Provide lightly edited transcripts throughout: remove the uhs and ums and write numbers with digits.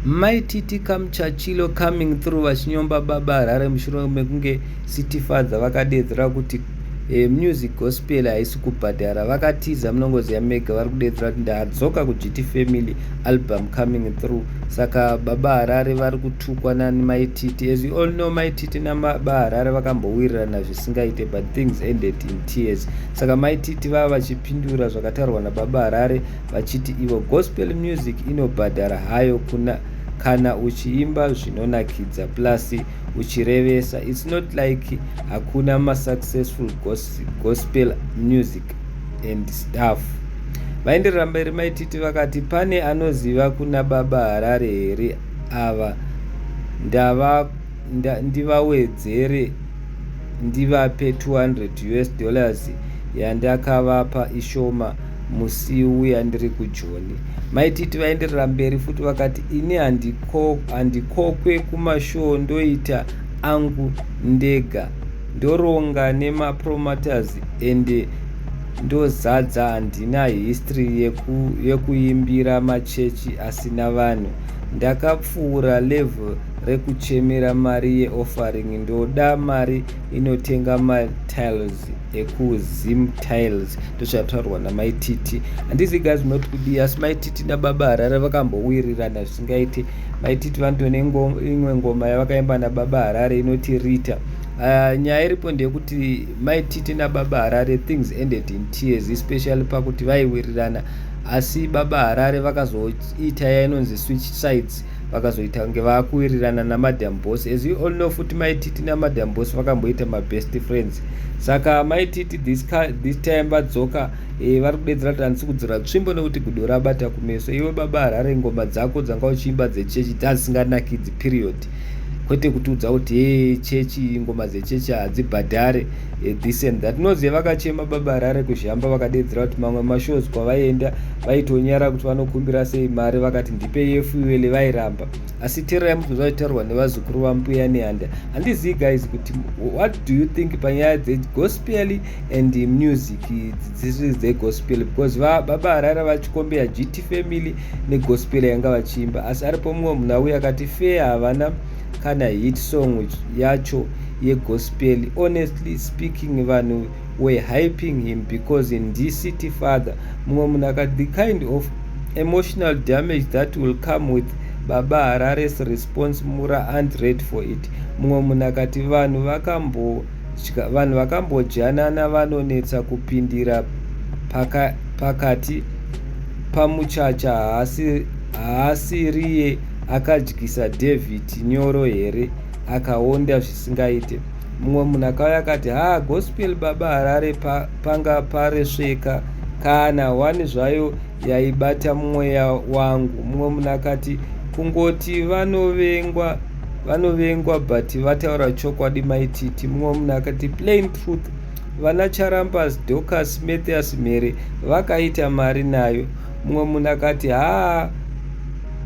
Maititi Kamchachilo coming through vachinyomba baba Harare mushure mekunge City Father vakadedzera kuti music gospel haisi kubhadhara. Vakatiza munongoziva mega vari kudedzera kuti ndadzoka kuGT Family album coming through. Saka baba Harare vari kutukwa nani Maititi. As you all know, Maititi nababa Harare vakambowirirana zvisingaite, but things ended in tears. Saka Maititi vava vachipindura zvakataurwa nababa Harare vachiti ivo gospel music inobhadhara hayo kana uchiimba zvinonakidza plus uchirevesa. It's not like hakuna successful gospel music and stuff. Vaenderera mberi Maititi vakati pane anoziva kuna baba Harare here ava ndivawedzere ndivape $200 yandakavapa ishoma musi uya ndiri kuJoni. Maititi vaenderera mberi futi vakati ini handikokwe kumashow ndoita angu ndega, ndoronga nemapromoters ende ndozadza, handina history yekuimbira machechi asina vanhu. Ndakapfuura level rekuchemera mari yeoffering, ndoda mari inotenga matiles ekuzim tiles. Ndozvataurwa naMaititi. Handisi guys munoti kudii, asi Maititi nababa Harare vakambowirirana zvisingaite. Maititi vanotone imwe ngoma yavakaimba nababa Harare inoti Rita. Nyaya iripo ndeyekuti Maititi nababa Harare things ended in tears, especially pakuti vaiwirirana, asi baba Harare vakazoita yainonzi switch sides, vakazoita kunge vakuwirirana naMadam Boss. As you all know futi Maititi naMadam Boss vakamboita best friends. Saka Maititi this time vadzoka vari kudedzera kuti handisi kudzora tsvimbo nekuti gudo rabata kumeso. Iwe baba Harare ngoma dzako dzanga uchiimba dzechechi dzisinganakidzi period, kwete kutiudza kuti chechi ngoma dzechechi hadzibhadhare this and that. Unoziva vakachema baba Harare kuzhamba vakadedzera kuti mamwe mashows kwavaienda vaitonyara kuti vanokumbira sei mari, vakati ndipe yefuwele, vairamba. Asi teererai muzvozva zvitaurwa nevazukuru vambuya nehanda. Handizivi guys kuti what do you think panyaya dzegospel and music dzisi dzegospel, because baba Harare vachikombeya GT Family negospel yanga vachiimba, asi aripo mumwe munhu auya akati fair havana kana hit song yacho yegospel. Honestly speaking, vanhu were hyping him because in this City Father. Mumwe munhu akati the kind of emotional damage that will come with baba Harare's response, Mura aren't ready for it. Mumwe munhu akati vanhu vakambojanana vanonetsa kupindira pakati pamuchacha, haasiriye akadyisa David nyoro here akaonda zvisingaite. Mumwe munhu akauya akati gospel baba Harare panga paresveka kana wani zvayo yaibata mweya wangu. Mumwe munhu akati kungoti vanovengwa but vataura chokwadi Maititi. Mumwe munhu akati plain truth, vana Charambas, Dorcas, Matthias Mary vakaita mari nayo. Mumwe munhu akati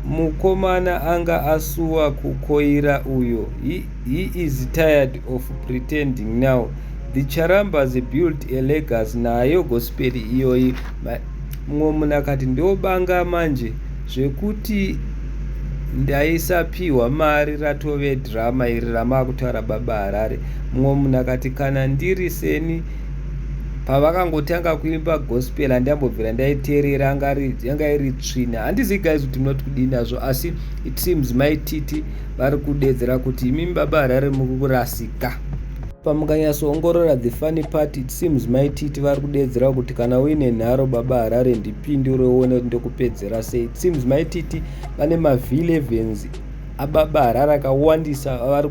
mukomana anga asuwa kukoira uyo. He is tired of pretending now. The Charambas built a legacy nayo gospel iyoyi. Mumwe munhu akati ndobanga manje zvekuti ndaisapiwa mari ratove drama iri ramakutaura baba Harare. Mumwe munhu akati kana ndiri seni pavakangotanga kuimba gospel handambobvira ndaiteerera yanga iri tsvina. Handizivi guys kuti munoti kudii nazvo, asi it seems Maititi vari kudedzera kuti imi baba Harare muri kurasika. Pamukanyatsoongorora the funny part, it seems Maititi vari kudedzera kuti kana uine nharo baba Harare ndipindure uone kuti ndokupedzera sei. It seems Maititi vane ma11 ababa Harare akawandisa avari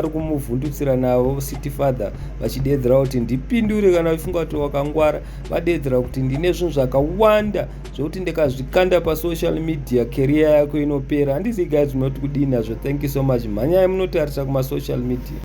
kumuvhundutsira navo City Father vachidedzera kuti ndipindure kana uchifunga kuti wakangwara. Vadedzera kuti ndine zvinhu zvakawanda zvokuti ndikazvikanda pasocial media career yako inopera. Handisi guys munoti kudii nazvo. Thank you so much. Mhanyai munotarisa kumasocial media.